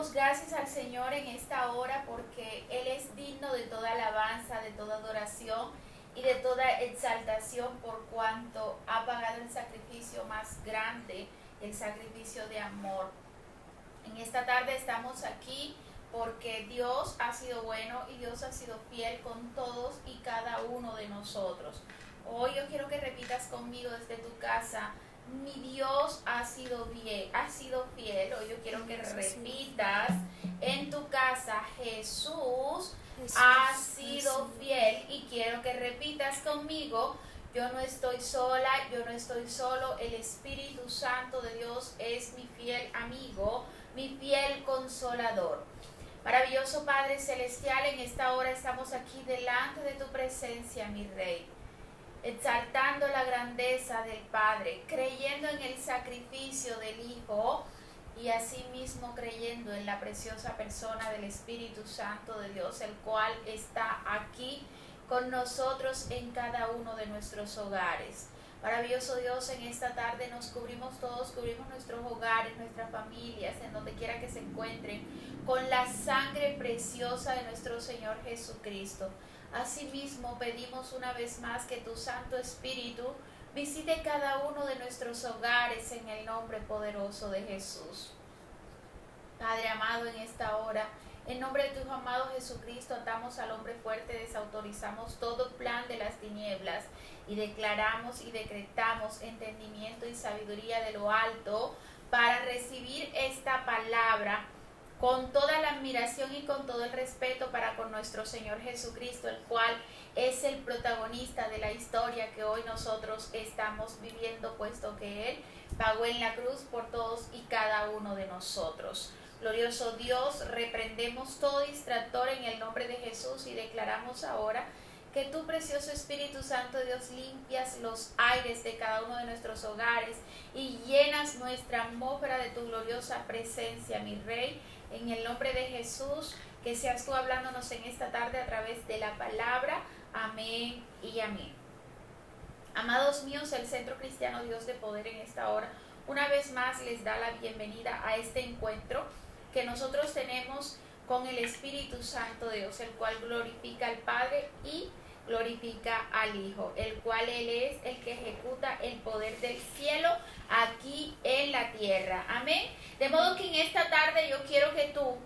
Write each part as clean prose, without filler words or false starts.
Damos gracias al Señor en esta hora porque Él es digno de toda alabanza, de toda adoración y de toda exaltación por cuanto ha pagado el sacrificio más grande, el sacrificio de amor. En esta tarde estamos aquí porque Dios ha sido bueno y Dios ha sido fiel con todos y cada uno de nosotros. Hoy yo quiero que repitas conmigo desde tu casa: mi Dios ha sido fiel. Hoy yo quiero que repitas en tu casa: Jesús ha sido fiel. Y quiero que repitas conmigo: yo no estoy sola, yo no estoy solo. El Espíritu Santo de Dios es mi fiel amigo, mi fiel consolador. Maravilloso Padre Celestial, en esta hora estamos aquí delante de tu presencia, mi Rey, exaltando la grandeza del Padre, creyendo en el sacrificio del Hijo y asimismo creyendo en la preciosa persona del Espíritu Santo de Dios, el cual está aquí con nosotros en cada uno de nuestros hogares. Maravilloso Dios, en esta tarde nos cubrimos todos, cubrimos nuestros hogares, nuestras familias, en donde quiera que se encuentren, con la sangre preciosa de nuestro Señor Jesucristo. Asimismo, pedimos una vez más que tu Santo Espíritu visite cada uno de nuestros hogares en el nombre poderoso de Jesús. Padre amado, en esta hora, en nombre de tu Hijo amado Jesucristo, atamos al hombre fuerte, desautorizamos todo plan de las tinieblas y declaramos y decretamos entendimiento y sabiduría de lo alto para recibir esta palabra con toda la admiración y con todo el respeto para con nuestro Señor Jesucristo, el cual es el protagonista de la historia que hoy nosotros estamos viviendo, puesto que Él pagó en la cruz por todos y cada uno de nosotros. Glorioso Dios, reprendemos todo distractor en el nombre de Jesús y declaramos ahora que tu precioso Espíritu Santo, Dios, limpias los aires de cada uno de nuestros hogares y llenas nuestra atmósfera de tu gloriosa presencia, mi Rey. En el nombre de Jesús, que seas tú hablándonos en esta tarde a través de la palabra. Amén y amén. Amados míos, el Centro Cristiano Dios de Poder en esta hora, una vez más les da la bienvenida a este encuentro que nosotros tenemos con el Espíritu Santo de Dios, el cual glorifica al Padre y glorifica al Hijo, el cual Él es el que ejecuta el poder del cielo aquí en la tierra. Amén. De modo que en esta tarde yo quiero que tú,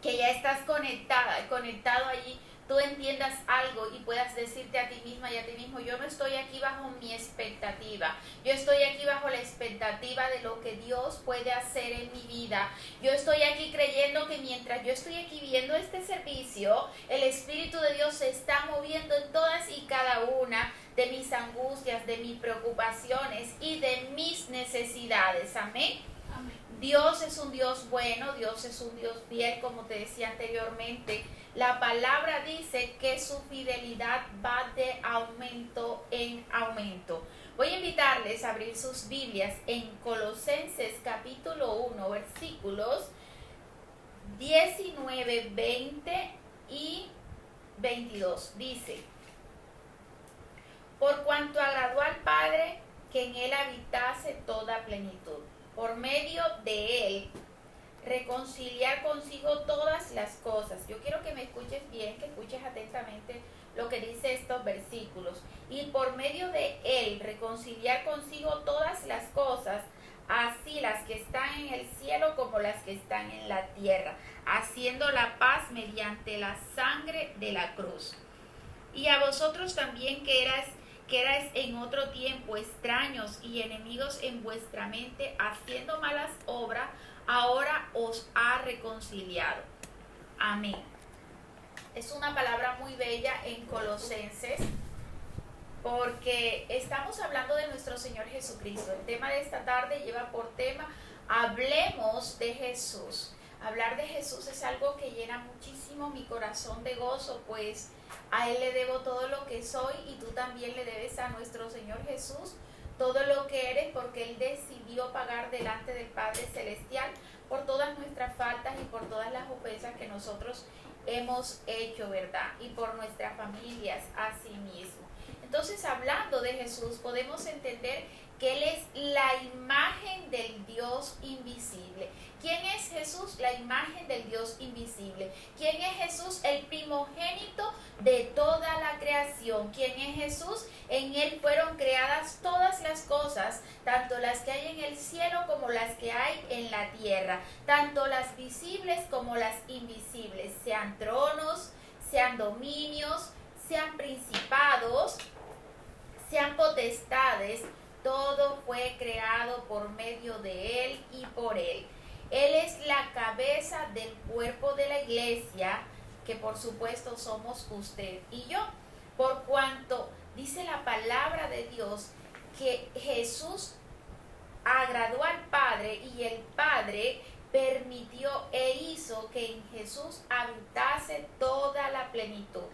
que ya estás conectado allí, tú entiendas algo y puedas decirte a ti misma y a ti mismo: yo no estoy aquí bajo mi expectativa, yo estoy aquí bajo la expectativa de lo que Dios puede hacer en mi vida. Yo estoy aquí creyendo que mientras yo estoy aquí viendo este servicio, el Espíritu de Dios se está moviendo en todas y cada una de mis angustias, de mis preocupaciones y de mis necesidades. Amén. Dios es un Dios bueno, Dios es un Dios fiel, como te decía anteriormente. La palabra dice que su fidelidad va de aumento en aumento. Voy a invitarles a abrir sus Biblias en Colosenses capítulo 1, versículos 19, 20 y 22. Dice: por cuanto agradó al Padre que en Él habitase toda plenitud, por medio de Él reconciliar consigo todas las cosas. Yo quiero que me escuches bien, que escuches atentamente lo que dice estos versículos. Y por medio de Él reconciliar consigo todas las cosas, así las que están en el cielo como las que están en la tierra, haciendo la paz mediante la sangre de la cruz. Y a vosotros también que erais en otro tiempo extraños y enemigos en vuestra mente, haciendo malas obras, ahora os ha reconciliado. Amén. Es una palabra muy bella en Colosenses, porque estamos hablando de nuestro Señor Jesucristo. El tema de esta tarde lleva por tema: hablemos de Jesús. Hablar de Jesús es algo que llena muchísimo mi corazón de gozo, pues a Él le debo todo lo que soy y tú también le debes a nuestro Señor Jesús todo lo que eres, porque Él decidió pagar delante del Padre Celestial por todas nuestras faltas y por todas las ofensas que nosotros hemos hecho, ¿verdad? Y por nuestras familias asimismo. Entonces, hablando de Jesús, podemos entender que Él es la imagen del Dios invisible. ¿Quién es Jesús? La imagen imagen del Dios invisible. ¿Quién es Jesús? El primogénito de toda la creación. ¿Quién es Jesús? En Él fueron creadas todas las cosas, tanto las que hay en el cielo como las que hay en la tierra, tanto las visibles como las invisibles, sean tronos, sean dominios, sean principados, sean potestades. Todo fue creado por medio de Él y por Él. Él es la cabeza del cuerpo de la iglesia, que por supuesto somos usted y yo. Por cuanto dice la palabra de Dios que Jesús agradó al Padre y el Padre permitió e hizo que en Jesús habitase toda la plenitud.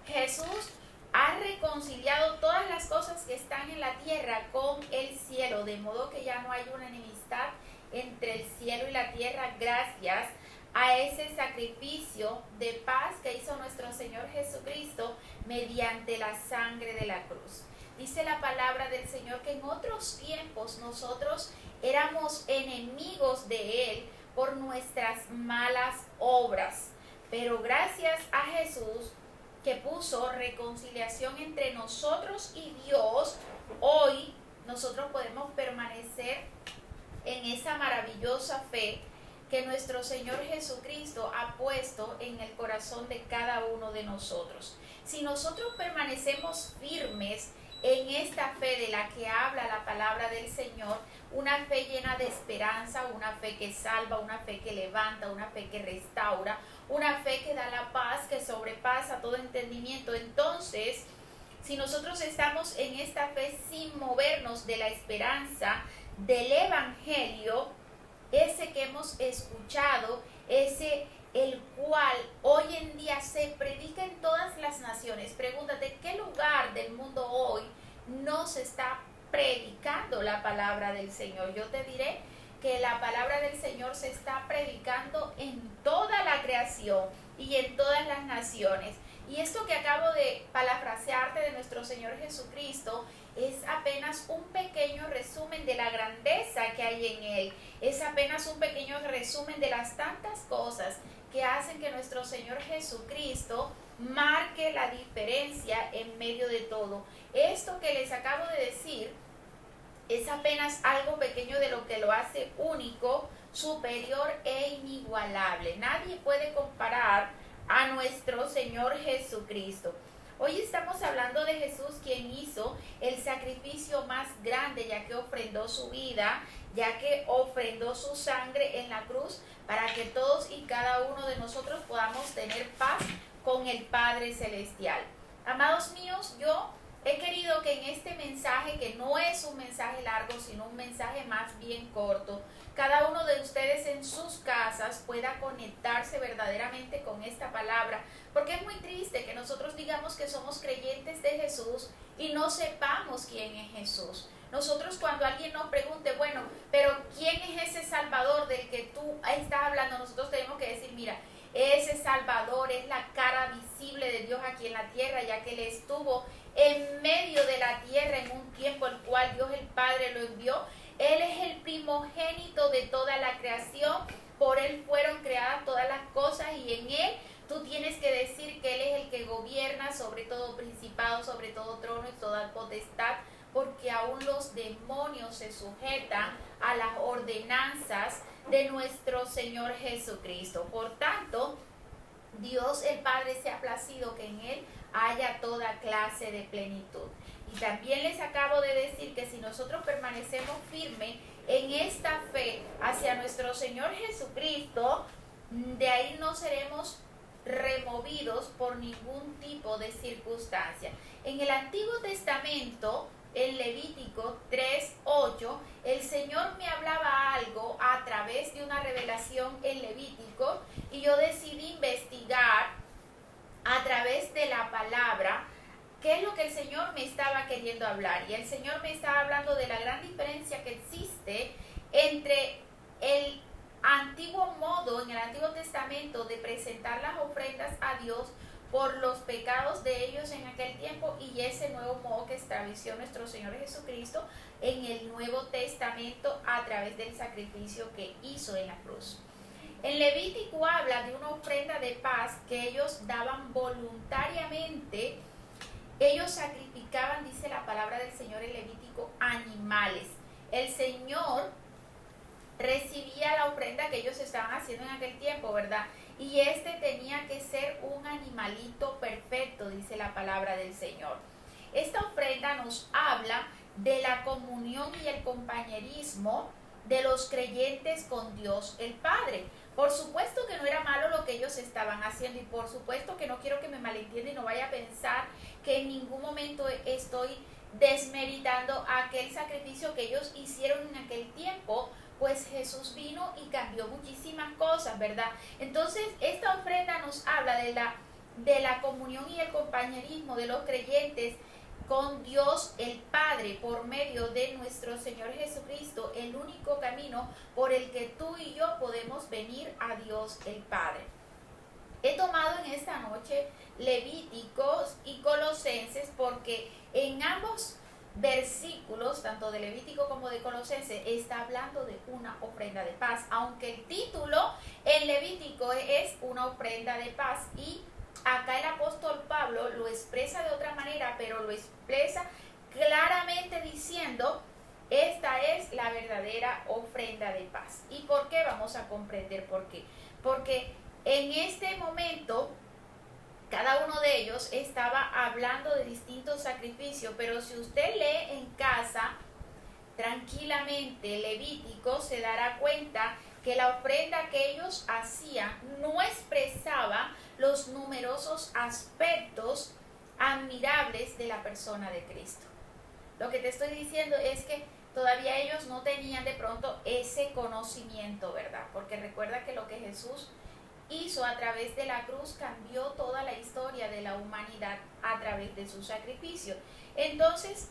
Jesús ha reconciliado todas las cosas que están en la tierra con el cielo, de modo que ya no hay una enemistad entre el cielo y la tierra, gracias a ese sacrificio de paz que hizo nuestro Señor Jesucristo mediante la sangre de la cruz. Dice la palabra del Señor que en otros tiempos nosotros éramos enemigos de Él por nuestras malas obras, pero gracias a Jesús, que puso reconciliación entre nosotros y Dios, hoy nosotros podemos permanecer en esa maravillosa fe que nuestro Señor Jesucristo ha puesto en el corazón de cada uno de nosotros. Si nosotros permanecemos firmes en esta fe de la que habla la palabra del Señor, una fe llena de esperanza, una fe que salva, una fe que levanta, una fe que restaura, una fe que da la paz que sobrepasa todo entendimiento. Entonces, si nosotros estamos en esta fe sin movernos de la esperanza del Evangelio, ese que hemos escuchado, ese el cual hoy en día se predica en todas las naciones. Pregúntate, ¿qué lugar del mundo hoy no se está predicando la palabra del Señor? Yo te diré que la palabra del Señor se está predicando en toda la creación y en todas las naciones. Y esto que acabo de parafrasearte de nuestro Señor Jesucristo es apenas un pequeño resumen de la grandeza que hay en Él. Es apenas un pequeño resumen de las tantas cosas que hacen que nuestro Señor Jesucristo marque la diferencia en medio de todo. Esto que les acabo de decir es apenas algo pequeño de lo que lo hace único, superior e inigualable. Nadie puede comparar a nuestro Señor Jesucristo. Hoy estamos hablando de Jesús, quien hizo el sacrificio más grande, ya que ofrendó su vida, ya que ofrendó su sangre en la cruz, para que todos y cada uno de nosotros podamos tener paz con el Padre Celestial. Amados míos, yo he querido que en este mensaje, que no es un mensaje largo, sino un mensaje más bien corto, cada uno de ustedes en sus casas pueda conectarse verdaderamente con esta palabra, porque es muy triste que nosotros digamos que somos creyentes de Jesús y no sepamos quién es Jesús. Nosotros, cuando alguien nos pregunte, bueno, pero ¿quién es ese Salvador del que tú estás hablando? Nosotros tenemos que decir, mira, ese Salvador es la cara visible de Dios aquí en la tierra, ya que Él estuvo en medio de la tierra en un tiempo el cual Dios el Padre lo envió. Él es el primogénito de toda la creación, por Él fueron creadas todas las cosas y en Él tú tienes que decir que Él es el que gobierna sobre todo principado, sobre todo trono y toda potestad, porque aún los demonios se sujetan a las ordenanzas de nuestro Señor Jesucristo. Por tanto, Dios el Padre se ha placido que en Él haya toda clase de plenitud. Y también les acabo de decir que si nosotros permanecemos firmes en esta fe hacia nuestro Señor Jesucristo, de ahí no seremos removidos por ningún tipo de circunstancia. En el Antiguo Testamento, en Levítico 3:8, el Señor me hablaba algo a través de una revelación en Levítico y yo decidí investigar a través de la palabra qué es lo que el Señor me estaba queriendo hablar. Y el Señor me estaba hablando de la gran diferencia que existe entre el antiguo modo, en el Antiguo Testamento, de presentar las ofrendas a Dios por los pecados de ellos en aquel tiempo y ese nuevo modo que estableció nuestro Señor Jesucristo en el Nuevo Testamento a través del sacrificio que hizo en la cruz. En Levítico habla de una ofrenda de paz que ellos daban voluntariamente. Ellos sacrificaban, dice la palabra del Señor en Levítico, animales. El Señor recibía la ofrenda que ellos estaban haciendo en aquel tiempo, ¿verdad? Y este tenía que ser un animalito perfecto, dice la palabra del Señor. Esta ofrenda nos habla de la comunión y el compañerismo de los creyentes con Dios el Padre. Por supuesto que no era malo lo que ellos estaban haciendo, y por supuesto que no quiero que me malentienda y no vaya a pensar que en ningún momento estoy desmeritando aquel sacrificio que ellos hicieron en aquel tiempo, pues Jesús vino y cambió muchísimas cosas, ¿verdad? Entonces esta ofrenda nos habla de la comunión y el compañerismo de los creyentes con Dios el Padre por medio de nuestro Señor Jesucristo, el único camino por el que tú y yo podemos venir a Dios el Padre. He tomado en esta noche Levíticos y Colosenses porque en ambos versículos, tanto de Levítico como de Colosenses, está hablando de una ofrenda de paz, aunque el título en Levítico es una ofrenda de paz, y acá el apóstol Pablo lo expresa de otra manera, pero lo expresa claramente diciendo: esta es la verdadera ofrenda de paz. ¿Y por qué? Vamos a comprender por qué. Porque en este momento cada uno de ellos estaba hablando de distintos sacrificios, pero si usted lee en casa tranquilamente Levítico, se dará cuenta que la ofrenda que ellos hacían no expresaba los numerosos aspectos admirables de la persona de Cristo. Lo que te estoy diciendo es que todavía ellos no tenían de pronto ese conocimiento, ¿verdad? Porque recuerda que lo que Jesús hizo a través de la cruz cambió toda la historia de la humanidad a través de su sacrificio. Entonces,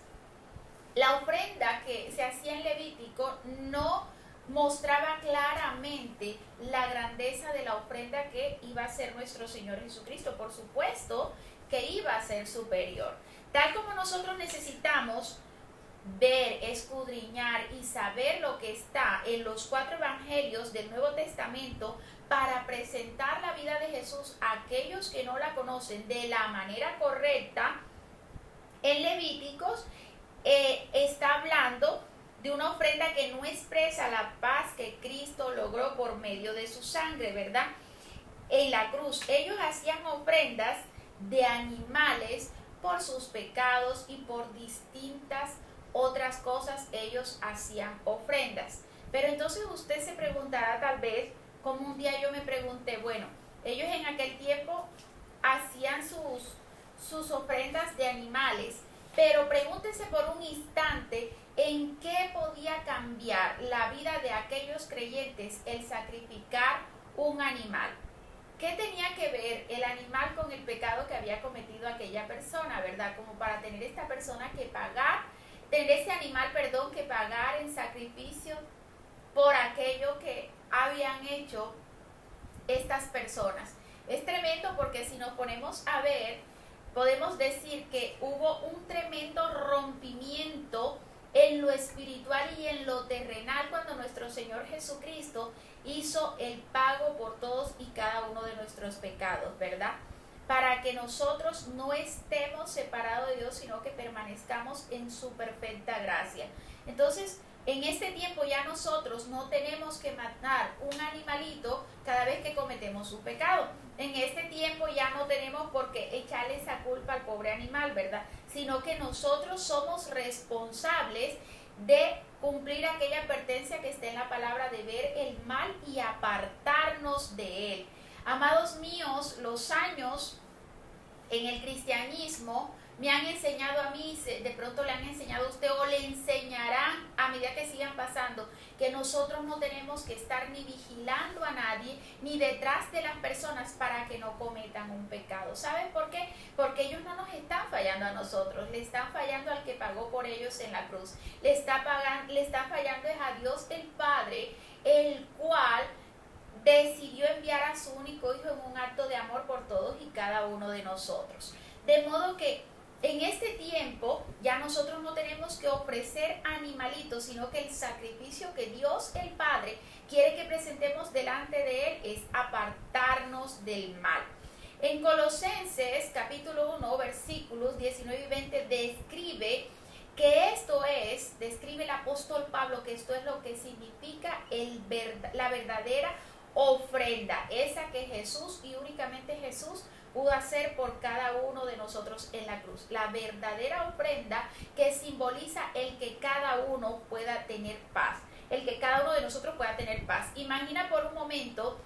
la ofrenda que se hacía en Levítico no mostraba claramente la grandeza de la ofrenda que iba a ser nuestro Señor Jesucristo. Por supuesto que iba a ser superior. Tal como nosotros necesitamos ver, escudriñar y saber lo que está en los 4 evangelios del Nuevo Testamento para presentar la vida de Jesús a aquellos que no la conocen de la manera correcta, en Levíticos está hablando de una ofrenda que no expresa la paz que Cristo logró por medio de su sangre, ¿verdad? En la cruz ellos hacían ofrendas de animales por sus pecados y por distintas otras cosas ellos hacían ofrendas. Pero entonces usted se preguntará tal vez, como un día yo me pregunté, bueno, ellos en aquel tiempo hacían sus ofrendas de animales, pero pregúntese por un instante en qué podía cambiar la vida de aquellos creyentes el sacrificar un animal. ¿Qué tenía que ver el animal con el pecado que había cometido aquella persona, verdad? Como para tener esta persona que pagar, tener ese animal, que pagar en sacrificio por aquello que habían hecho estas personas. Es tremendo porque si nos ponemos a ver, podemos decir que hubo un tremendo rompimiento en lo espiritual y en lo terrenal cuando nuestro Señor Jesucristo hizo el pago por todos y cada uno de nuestros pecados, ¿verdad? Para que nosotros no estemos separados de Dios, sino que permanezcamos en su perfecta gracia. Entonces, en este tiempo ya nosotros no tenemos que matar un animalito cada vez que cometemos un pecado. En este tiempo ya no tenemos por qué echarle esa culpa al pobre animal, ¿verdad? Sino que nosotros somos responsables de cumplir aquella advertencia que está en la palabra de ver el mal y apartarnos de él. Amados míos, los años en el cristianismo me han enseñado a mí, de pronto le han enseñado a usted o le enseñarán a medida que sigan pasando, que nosotros no tenemos que estar ni vigilando a nadie, ni detrás de las personas para que no cometan un pecado. ¿Saben por qué? Porque ellos no nos están fallando a nosotros, le están fallando al que pagó por ellos en la cruz. Le están fallando es a Dios el Padre, el cual decidió enviar a su único Hijo en un acto de amor por todos y cada uno de nosotros. De modo que en este tiempo ya nosotros no tenemos que ofrecer animalitos, sino que el sacrificio que Dios el Padre quiere que presentemos delante de Él es apartarnos del mal. En Colosenses capítulo 1 versículos 19 y 20 describe describe el apóstol Pablo que esto es lo que significa la verdadera ofrenda, esa que Jesús y únicamente Jesús pudo hacer por cada uno de nosotros en la cruz. La verdadera ofrenda que simboliza el que cada uno pueda tener paz, el que cada uno de nosotros pueda tener paz. Imagina por un momento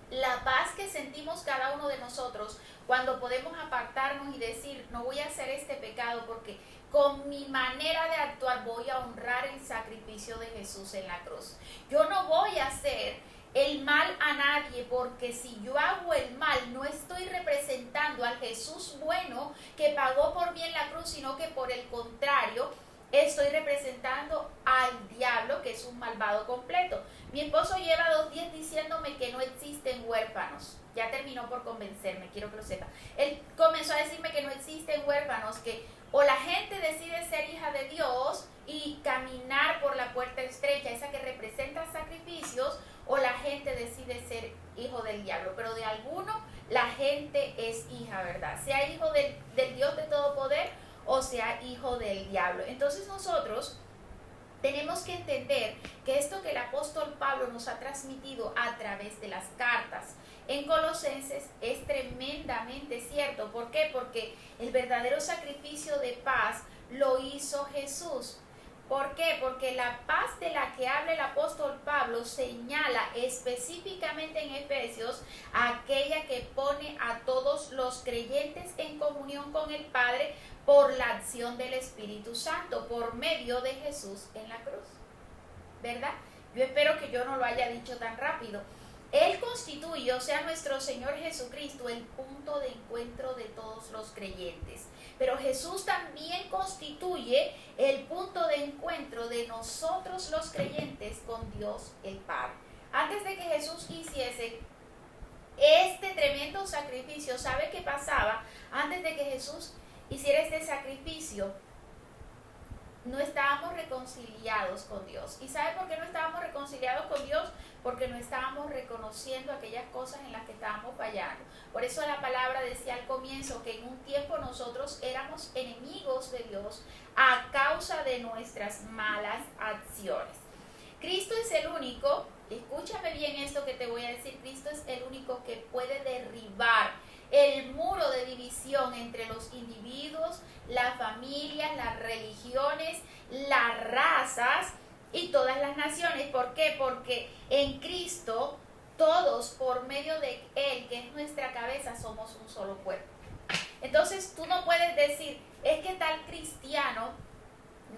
la paz que sentimos cada uno de nosotros cuando podemos apartarnos y decir, no voy a hacer este pecado porque con mi manera de actuar voy a honrar el sacrificio de Jesús en la cruz. Yo no voy a hacer el mal a nadie, porque si yo hago el mal no estoy representando al Jesús bueno que pagó por mí en la cruz, sino que por el contrario estoy representando al diablo, que es un malvado completo. Mi esposo lleva 2 días diciéndome que no existen huérfanos. Ya terminó por convencerme, quiero que lo sepa. Él comenzó a decirme que no existen huérfanos, que o la gente decide ser hija de Dios y caminar por la puerta estrecha, esa que representa sacrificios, o la gente decide ser hijo del diablo. Pero de alguno la gente es hija, ¿verdad? Sea hijo del Dios de todo poder o sea hijo del diablo. Entonces nosotros tenemos que entender que esto que el apóstol Pablo nos ha transmitido a través de las cartas en Colosenses es tremendamente cierto. ¿Por qué? Porque el verdadero sacrificio de paz lo hizo Jesús. ¿Por qué? Porque la paz de la que habla el apóstol Pablo señala específicamente en Efesios aquella que pone a todos los creyentes en comunión con el Padre por la acción del Espíritu Santo, por medio de Jesús en la cruz. ¿Verdad? Yo espero que yo no lo haya dicho tan rápido. Él constituye, o sea, nuestro Señor Jesucristo, el punto de encuentro de todos los creyentes. Pero Jesús también constituye el punto de encuentro de nosotros los creyentes con Dios el Padre. Antes de que Jesús hiciese este tremendo sacrificio, ¿sabe qué pasaba? Antes de que Jesús hiciera este sacrificio, no estábamos reconciliados con Dios. ¿Y sabe por qué no estábamos reconciliados con Dios? Porque no estábamos reconociendo aquellas cosas en las que estábamos fallando. Por eso la palabra decía al comienzo que en un tiempo nosotros éramos enemigos de Dios a causa de nuestras malas acciones. Cristo es el único, escúchame bien esto que te voy a decir, Cristo es el único que puede derribar el muro de división entre los individuos, las familias, las religiones, las razas y todas las naciones. ¿Por qué? Porque en Cristo todos, por medio de Él, que es nuestra cabeza, somos un solo cuerpo. Entonces tú no puedes decir, es que tal cristiano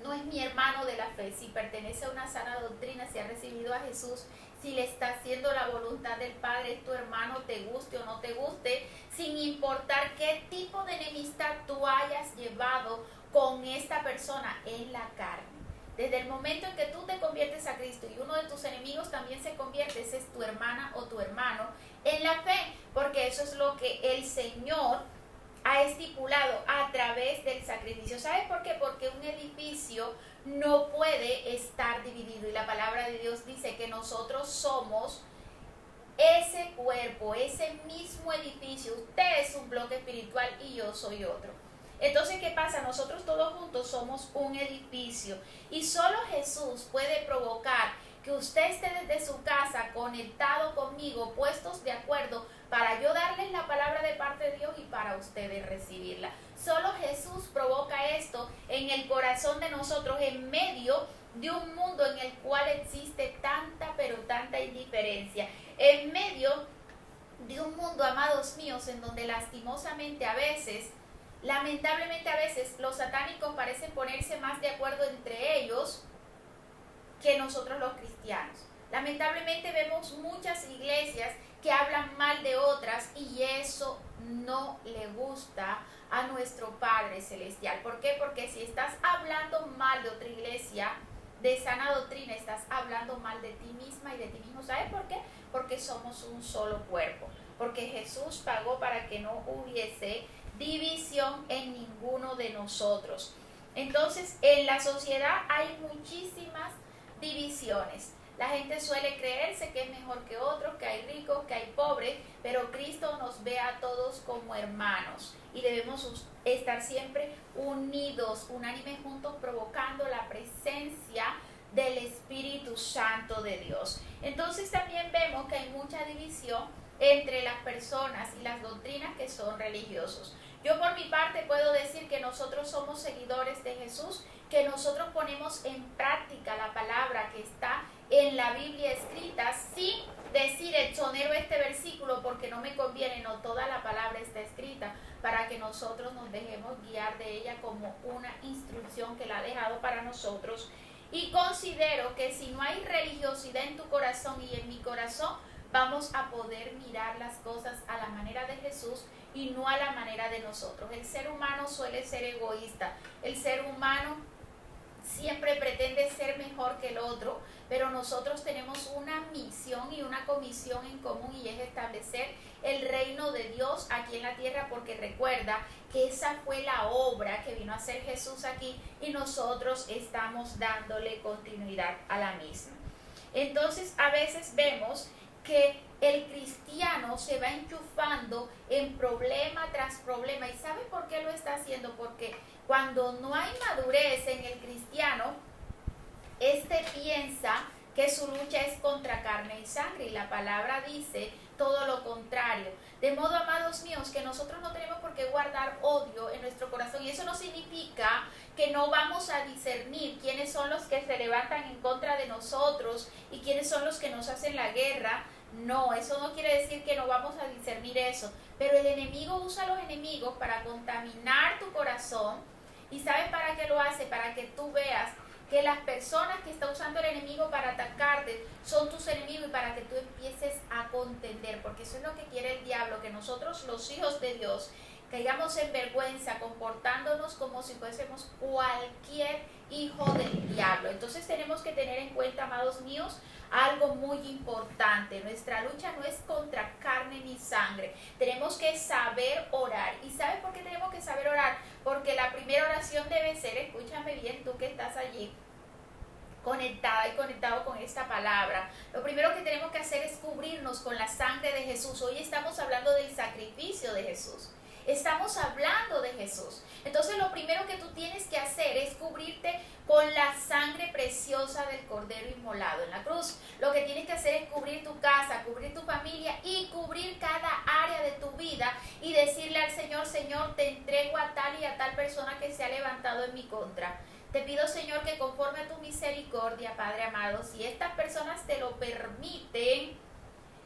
no es mi hermano de la fe, si pertenece a una sana doctrina, si ha recibido a Jesús, si le está haciendo la voluntad del Padre, es tu hermano, te guste o no te guste, sin importar qué tipo de enemistad tú hayas llevado con esta persona en la carne. Desde el momento en que tú te conviertes a Cristo y uno de tus enemigos también se convierte, ese es tu hermana o tu hermano en la fe, porque eso es lo que el Señor ha estipulado a través del sacrificio. ¿Sabes por qué? Porque un edificio no puede estar dividido y la palabra de Dios dice que nosotros somos ese cuerpo, ese mismo edificio. Usted es un bloque espiritual y yo soy otro. Entonces, ¿qué pasa? Nosotros todos juntos somos un edificio y solo Jesús puede provocar que usted esté desde su casa conectado conmigo, puestos de acuerdo para yo darles la palabra de parte de Dios y para ustedes recibirla. Solo Jesús provoca esto en el corazón de nosotros en medio de un mundo en el cual existe tanta pero tanta indiferencia, en medio de un mundo, amados míos, en donde lastimosamente a veces, lamentablemente a veces, los satánicos parecen ponerse más de acuerdo entre ellos que nosotros los cristianos. Lamentablemente vemos muchas iglesias que hablan mal de otras y eso no le gusta a nuestro Padre Celestial. ¿Por qué? Porque si estás hablando mal de otra iglesia de sana doctrina, estás hablando mal de ti misma y de ti mismo. ¿Sabes por qué? Porque somos un solo cuerpo. Porque Jesús pagó para que no hubiese división en ninguno de nosotros. Entonces, en la sociedad hay muchísimas divisiones. La gente suele creerse que es mejor que otros, que hay ricos, que hay pobres, pero Cristo nos ve a todos como hermanos y debemos estar siempre unidos, unánimes juntos, provocando la presencia del Espíritu Santo de Dios. Entonces también vemos que hay mucha división entre las personas y las doctrinas que son religiosos. Yo por mi parte puedo decir que nosotros somos seguidores de Jesús, que nosotros ponemos en práctica la palabra que está en la Biblia escrita, sin decir exonero este versículo porque no me conviene, no, toda la palabra está escrita para que nosotros nos dejemos guiar de ella como una instrucción que la ha dejado para nosotros. Y considero que si no hay religiosidad en tu corazón y en mi corazón, vamos a poder mirar las cosas a la manera de Jesús y no a la manera de nosotros. El ser humano suele ser egoísta. El ser humano siempre pretende ser mejor que el otro, pero nosotros tenemos una misión y una comisión en común y es establecer el reino de Dios aquí en la tierra, porque recuerda que esa fue la obra que vino a hacer Jesús aquí y nosotros estamos dándole continuidad a la misma. Entonces a veces vemos que el cristiano se va enchufando en problema tras problema. ¿Y sabe por qué lo está haciendo? Porque cuando no hay madurez en el cristiano, piensa que su lucha es contra carne y sangre, y la palabra dice todo lo contrario. De modo, amados míos, que nosotros no tenemos por qué guardar odio en nuestro corazón, y eso no significa que no vamos a discernir quiénes son los que se levantan en contra de nosotros y quiénes son los que nos hacen la guerra. No, eso no quiere decir que no vamos a discernir eso, pero el enemigo usa a los enemigos para contaminar tu corazón. ¿Y sabes para qué lo hace? Para que tú veas que las personas que está usando el enemigo para atacarte son tus enemigos, y para que tú empieces a contender, porque eso es lo que quiere el diablo, que nosotros, los hijos de Dios, caigamos en vergüenza comportándonos como si fuésemos cualquier hijo del diablo. Entonces tenemos que tener en cuenta, amados míos, algo muy importante. Nuestra lucha no es contra carne ni sangre. Tenemos que saber orar. ¿Y sabes por qué tenemos que saber orar? Porque la primera oración debe ser, escúchame bien tú que estás allí conectada y conectado con esta palabra, lo primero que tenemos que hacer es cubrirnos con la sangre de Jesús. Hoy estamos hablando del sacrificio de Jesús. Estamos hablando de Jesús. Entonces lo primero que tú tienes que hacer es cubrirte con la sangre preciosa del Cordero inmolado en la cruz. Lo que tienes que hacer es cubrir tu casa, cubrir tu familia y cubrir cada área de tu vida y decirle al Señor: Señor, te entrego a tal y a tal persona que se ha levantado en mi contra. Te pido, Señor, que conforme a tu misericordia, Padre amado, si estas personas te lo permiten,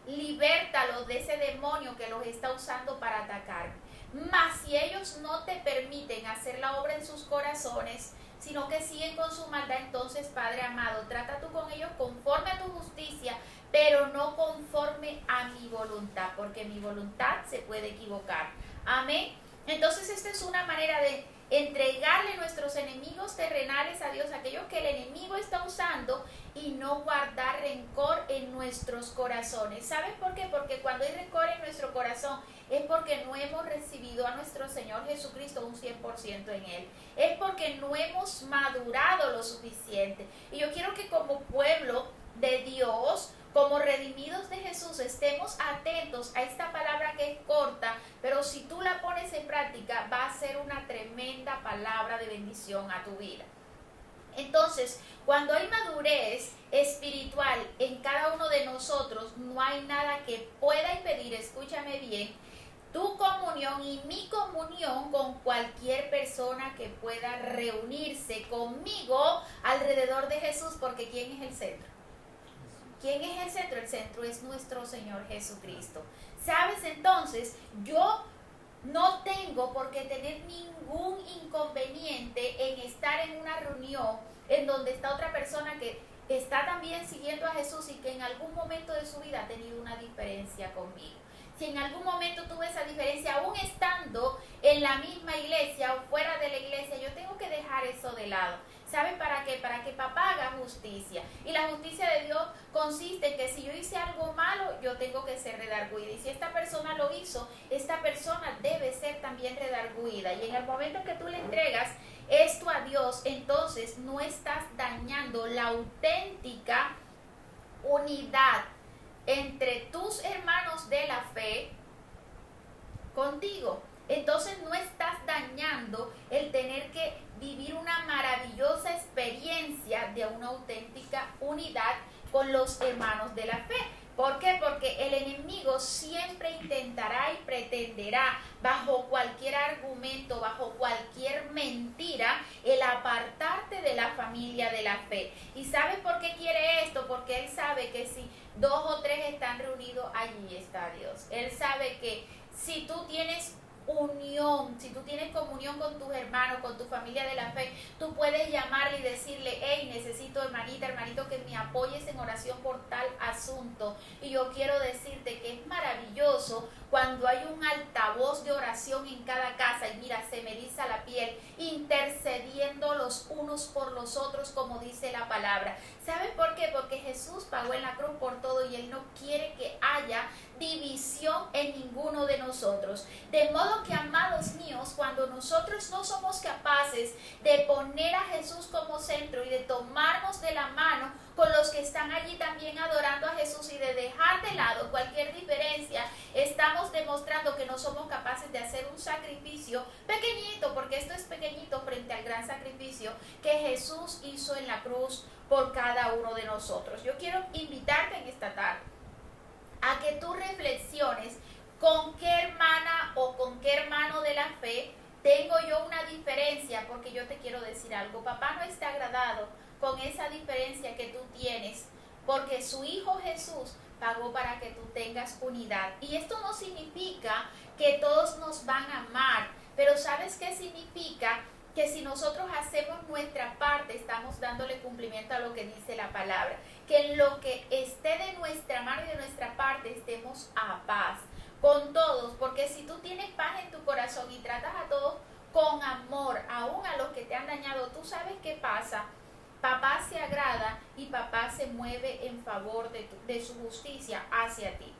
libértalos de ese demonio que los está usando para atacar. Mas si ellos no te permiten hacer la obra en sus corazones, sino que siguen con su maldad, entonces, Padre amado, trata tú con ellos conforme a tu justicia, pero no conforme a mi voluntad, porque mi voluntad se puede equivocar. Amén. Entonces esta es una manera de entregarle nuestros enemigos terrenales a Dios, aquellos que el enemigo está usando, y no guardar rencor en nuestros corazones. ¿Sabes por qué? Porque cuando hay rencor en nuestro corazón es porque no hemos recibido a nuestro Señor Jesucristo un 100% en Él. Es porque no hemos madurado lo suficiente. Y yo quiero que como pueblo de Dios, como redimidos de Jesús, estemos atentos a esta palabra que es corta, pero si tú la pones en práctica, va a ser una tremenda palabra de bendición a tu vida. Entonces, cuando hay madurez espiritual en cada uno de nosotros, no hay nada que pueda impedir, escúchame bien, tu comunión y mi comunión con cualquier persona que pueda reunirse conmigo alrededor de Jesús, porque ¿quién es el centro? ¿Quién es el centro? El centro es nuestro Señor Jesucristo. ¿Sabes? Entonces, yo no tengo por qué tener ningún inconveniente en estar en una reunión en donde está otra persona que está también siguiendo a Jesús y que en algún momento de su vida ha tenido una diferencia conmigo. Si en algún momento tuve esa diferencia, aún estando en la misma iglesia o fuera de la iglesia, yo tengo que dejar eso de lado. ¿Saben para qué? Para que papá haga justicia. Y la justicia de Dios consiste en que si yo hice algo malo, yo tengo que ser redarguida. Y si esta persona lo hizo, esta persona debe ser también redarguida. Y en el momento en que tú le entregas esto a Dios, entonces no estás dañando la auténtica unidad entre tus hermanos de la fe contigo. Entonces no estás dañando el tener que vivir una maravillosa experiencia de una auténtica unidad con los hermanos de la fe. ¿Por qué? Porque el enemigo siempre intentará y pretenderá, bajo cualquier argumento, bajo cualquier mentira, el apartarte de la familia de la fe. ¿Y sabes por qué quiere esto? Porque él sabe que si 2 o 3 están reunidos, allí está Dios. Él sabe que si tú tienes unión, si tú tienes comunión con tus hermanos, con tu familia de la fe, tú puedes llamarle y decirle: hey, necesito, hermanita, hermanito, que me apoyes en oración por tal asunto. Y yo quiero decirte que es maravilloso cuando hay un altavoz de oración en cada casa, y mira, se me eriza la piel, intercediendo los unos por los otros, como dice la palabra. ¿Sabes por qué? Porque Jesús pagó en la cruz por todo, y Él no quiere que haya división en ninguno de nosotros. De modo que, amados míos, cuando nosotros no somos capaces de poner a Jesús como centro y de tomarnos de la mano con los que están allí también adorando a Jesús, y de dejar de lado cualquier diferencia, estamos demostrando que no somos capaces de hacer un sacrificio pequeñito, porque esto es pequeñito frente al gran sacrificio que Jesús hizo en la cruz por cada uno de nosotros. Yo quiero invitarte en esta tarde a que tú reflexiones con qué hermana o con qué hermano de la fe tengo yo una diferencia, porque yo te quiero decir algo: papá no está agradado con esa diferencia que tú tienes, porque su Hijo Jesús pagó para que tú tengas unidad. Y esto no significa que todos nos van a amar, pero ¿sabes qué significa? Que si nosotros hacemos nuestra parte, estamos dándole cumplimiento a lo que dice la palabra, que en lo que esté de nuestra mano y de nuestra parte estemos a paz con todos, porque si tú tienes paz en tu corazón y tratas a todos con amor, aún a los que te han dañado, tú sabes qué pasa. Papá se agrada y papá se mueve en favor de su justicia hacia ti.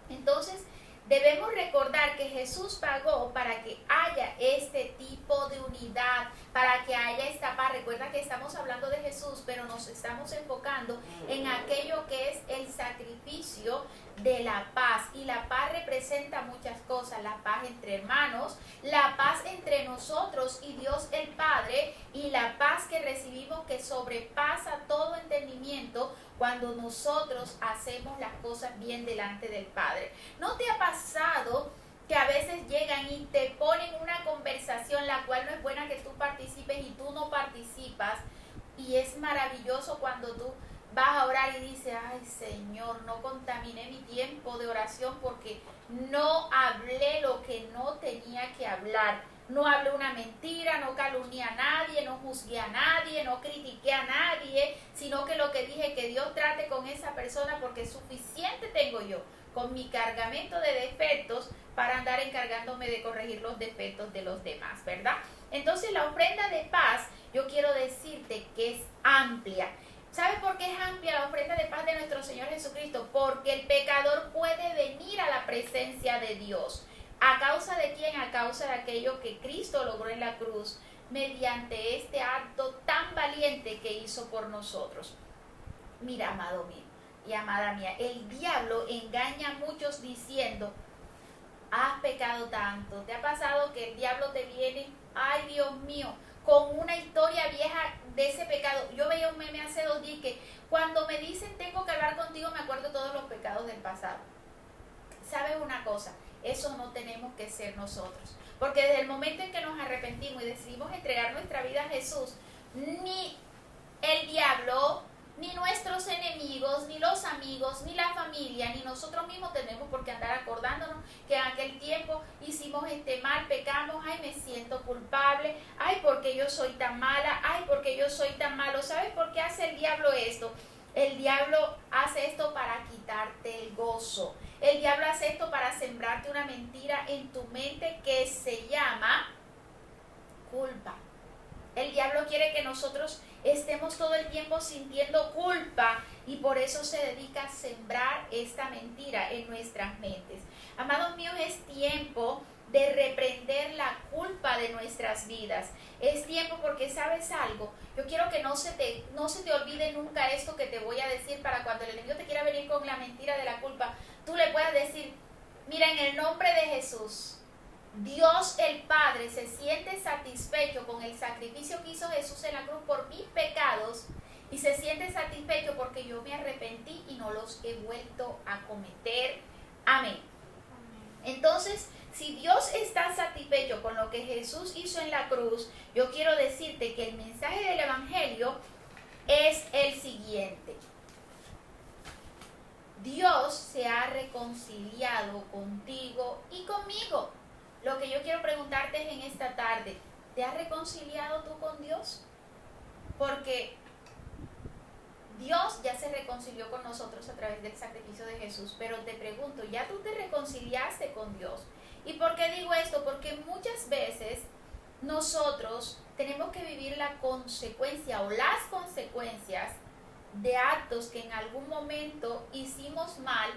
Entonces, debemos recordar que Jesús pagó para que haya este tipo de unidad, para que haya esta paz. Recuerda que estamos hablando de Jesús, pero nos estamos enfocando en aquello que es el sacrificio de la paz. Y la paz representa muchas cosas: la paz entre hermanos, la paz entre nosotros y Dios el Padre, y la paz que recibimos que sobrepasa todo entendimiento cuando nosotros hacemos las cosas bien delante del Padre. ¿No te ha pasado que a veces llegan y te ponen una conversación la cual no es buena que tú participes y tú no participas? Y es maravilloso cuando tú vas a orar y dices: ay, Señor, no contaminé mi tiempo de oración porque no hablé lo que no tenía que hablar. No hablé una mentira, no calumnié a nadie, no juzgué a nadie, no critiqué a nadie, sino que lo que dije, que Dios trate con esa persona, porque suficiente tengo yo con mi cargamento de defectos para andar encargándome de corregir los defectos de los demás, ¿verdad? Entonces, la ofrenda de paz, yo quiero decirte que es amplia. ¿Sabes por qué es amplia la ofrenda de paz de nuestro Señor Jesucristo? Porque el pecador puede venir a la presencia de Dios. ¿A causa de quién? A causa de aquello que Cristo logró en la cruz, mediante este acto tan valiente que hizo por nosotros. Mira, amado mío y amada mía, el diablo engaña a muchos diciendo: has pecado tanto. ¿Te ha pasado que el diablo te viene, ay Dios mío, con una historia vieja de ese pecado? Yo veía un meme hace 2 días que cuando me dicen tengo que hablar contigo, me acuerdo de todos los pecados del pasado. ¿Sabes una cosa? Eso no tenemos que ser nosotros, porque desde el momento en que nos arrepentimos y decidimos entregar nuestra vida a Jesús, ni el diablo, ni nuestros enemigos, ni los amigos, ni la familia, ni nosotros mismos tenemos por qué andar acordándonos que en aquel tiempo hicimos este mal, pecamos, ay, me siento culpable, ay, porque yo soy tan mala, ay, porque yo soy tan malo. ¿Sabes por qué hace el diablo esto? El diablo hace esto para quitarte el gozo. El diablo hace esto para sembrarte una mentira en tu mente que se llama culpa. El diablo quiere que nosotros estemos todo el tiempo sintiendo culpa y por eso se dedica a sembrar esta mentira en nuestras mentes. Amados míos, es tiempo de reprender la culpa de nuestras vidas. Es tiempo porque, ¿sabes algo? Yo quiero que no se te olvide nunca esto que te voy a decir, para cuando el enemigo te quiera venir con la mentira de la culpa, tú le puedas decir: mira, en el nombre de Jesús, Dios el Padre se siente satisfecho con el sacrificio que hizo Jesús en la cruz por mis pecados y se siente satisfecho porque yo me arrepentí y no los he vuelto a cometer. Amén. Entonces, si Dios está satisfecho con lo que Jesús hizo en la cruz, yo quiero decirte que el mensaje del Evangelio es el siguiente. Dios se ha reconciliado contigo y conmigo. Lo que yo quiero preguntarte es en esta tarde: ¿te has reconciliado tú con Dios? Porque Dios ya se reconcilió con nosotros a través del sacrificio de Jesús, pero te pregunto, ¿ya tú te reconciliaste con Dios? ¿Y por qué digo esto? Porque muchas veces nosotros tenemos que vivir la consecuencia o las consecuencias de actos que en algún momento hicimos mal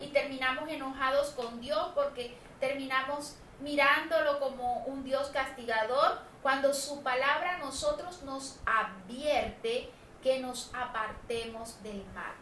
y terminamos enojados con Dios porque terminamos mirándolo como un Dios castigador, cuando su palabra a nosotros nos advierte que nos apartemos del mal.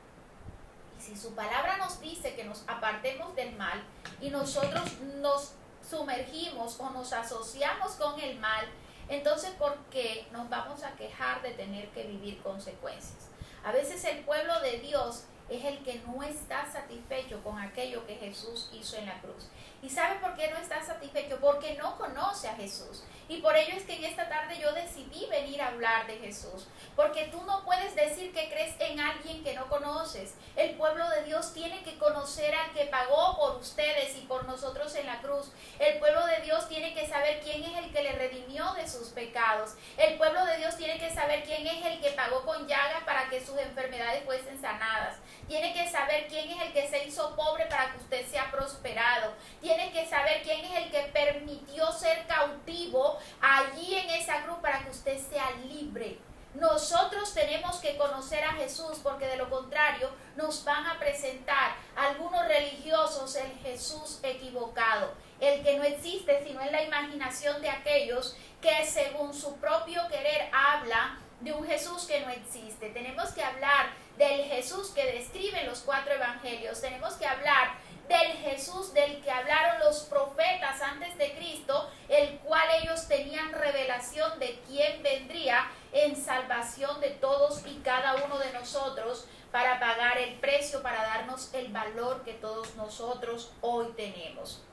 Y si su palabra nos dice que nos apartemos del mal y nosotros nos sumergimos o nos asociamos con el mal, entonces ¿por qué nos vamos a quejar de tener que vivir consecuencias? A veces el pueblo de Dios es el que no está satisfecho con aquello que Jesús hizo en la cruz. ¿Y sabe por qué no está satisfecho? Porque no conoce a Jesús. Y por ello es que en esta tarde yo decidí venir a hablar de Jesús. Porque tú no puedes decir que crees en alguien que no conoces. El pueblo de Dios tiene que conocer al que pagó por ustedes y por nosotros en la cruz. El pueblo de Dios tiene que saber quién es el que le redimió de sus pecados. El pueblo de Dios tiene que saber quién es el que pagó con llagas para que sus enfermedades fuesen sanadas. Tiene que saber quién es el que se hizo pobre para que usted sea prosperado. Tiene que saber quién es el que permitió ser cautivo allí en esa cruz para que usted sea libre. Nosotros tenemos que conocer a Jesús, porque de lo contrario nos van a presentar algunos religiosos el Jesús equivocado, el que no existe sino en la imaginación de aquellos que según su propio querer hablan de un Jesús que no existe. Tenemos que hablar del Jesús que describen los 4 evangelios. Tenemos que hablar del Jesús del que hablaron los profetas antes de Cristo, el cual ellos tenían revelación de quién vendría en salvación de todos y cada uno de nosotros para pagar el precio, para darnos el valor que todos nosotros hoy tenemos.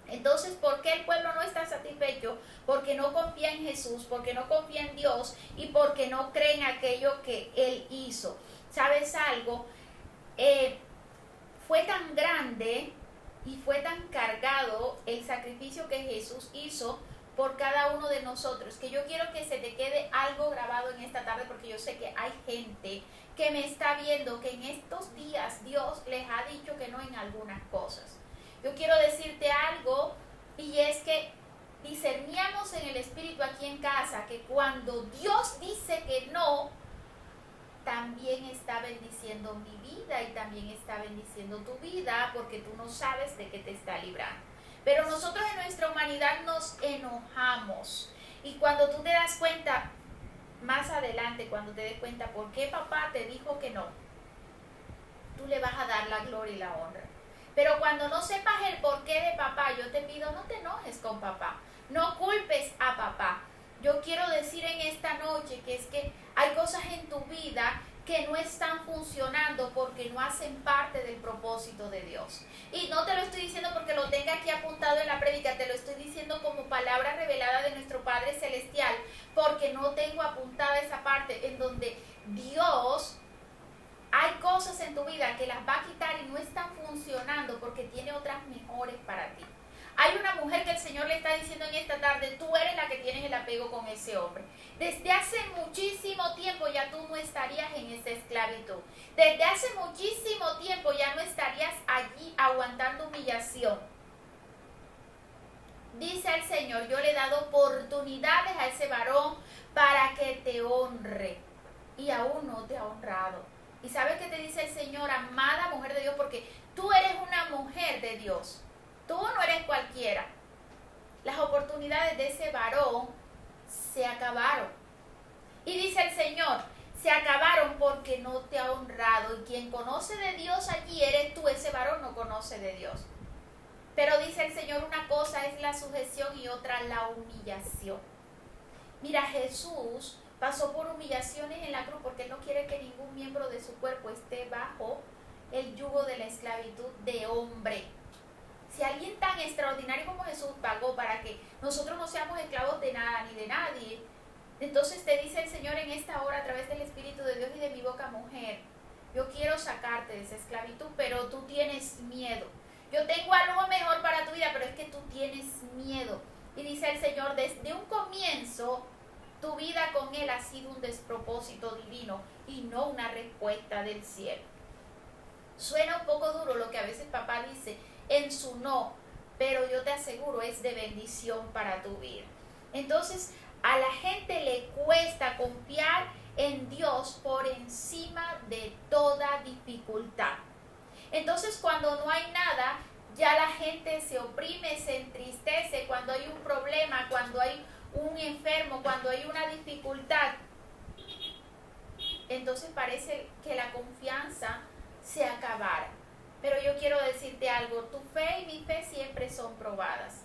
Entonces, ¿por qué el pueblo no está satisfecho? Porque no confía en Jesús, porque no confía en Dios y porque no cree en aquello que Él hizo. ¿Sabes algo? Fue tan grande y fue tan cargado el sacrificio que Jesús hizo por cada uno de nosotros, que yo quiero que se te quede algo grabado en esta tarde, porque yo sé que hay gente que me está viendo que en estos días Dios les ha dicho que no en algunas cosas. Yo quiero decirte algo, y es que discerníamos en el espíritu aquí en casa que cuando Dios dice que no, también está bendiciendo mi vida y también está bendiciendo tu vida, porque tú no sabes de qué te está librando. Pero nosotros en nuestra humanidad nos enojamos, y cuando tú te das cuenta, más adelante cuando te des cuenta por qué papá te dijo que no, tú le vas a dar la gloria y la honra. Pero cuando no sepas el porqué de papá, yo te pido, no te enojes con papá, no culpes a papá. Yo quiero decir en esta noche que es que hay cosas en tu vida que no están funcionando porque no hacen parte del propósito de Dios. Y no te lo estoy diciendo porque lo tenga aquí apuntado en la prédica, te lo estoy diciendo como palabra revelada de nuestro Padre Celestial, porque no tengo apuntada esa parte en donde Dios... Hay cosas en tu vida que las va a quitar y no están funcionando porque tiene otras mejores para ti. Hay una mujer que el Señor le está diciendo en esta tarde, tú eres la que tienes el apego con ese hombre. Desde hace muchísimo tiempo ya tú no estarías en esa esclavitud. Desde hace muchísimo tiempo ya no estarías allí aguantando humillación. Dice el Señor, yo le he dado oportunidades a ese varón para que te honre, y aún no te ha honrado. ¿Y sabes qué te dice el Señor, amada mujer de Dios? Porque tú eres una mujer de Dios, tú no eres cualquiera. Las oportunidades de ese varón se acabaron. Y dice el Señor, se acabaron porque no te ha honrado. Y quien conoce de Dios allí eres tú, ese varón no conoce de Dios. Pero dice el Señor, una cosa es la sujeción y otra la humillación. Mira, Jesús pasó por humillaciones en la cruz porque Él no quiere que ningún miembro de su cuerpo esté bajo el yugo de la esclavitud de hombre. Si alguien tan extraordinario como Jesús pagó para que nosotros no seamos esclavos de nada ni de nadie, entonces te dice el Señor en esta hora a través del Espíritu de Dios y de mi boca, mujer, yo quiero sacarte de esa esclavitud, pero tú tienes miedo. Yo tengo algo mejor para tu vida, pero es que tú tienes miedo. Y dice el Señor, desde un comienzo, tu vida con Él ha sido un despropósito divino y no una respuesta del cielo. Suena un poco duro lo que a veces papá dice en su no, pero yo te aseguro es de bendición para tu vida. Entonces, a la gente le cuesta confiar en Dios por encima de toda dificultad. Entonces, cuando no hay nada, ya la gente se oprime, se entristece. Cuando hay un problema, cuando hay un enfermo, cuando hay una dificultad, entonces parece que la confianza se acabara. Pero yo quiero decirte algo, tu fe y mi fe siempre son probadas.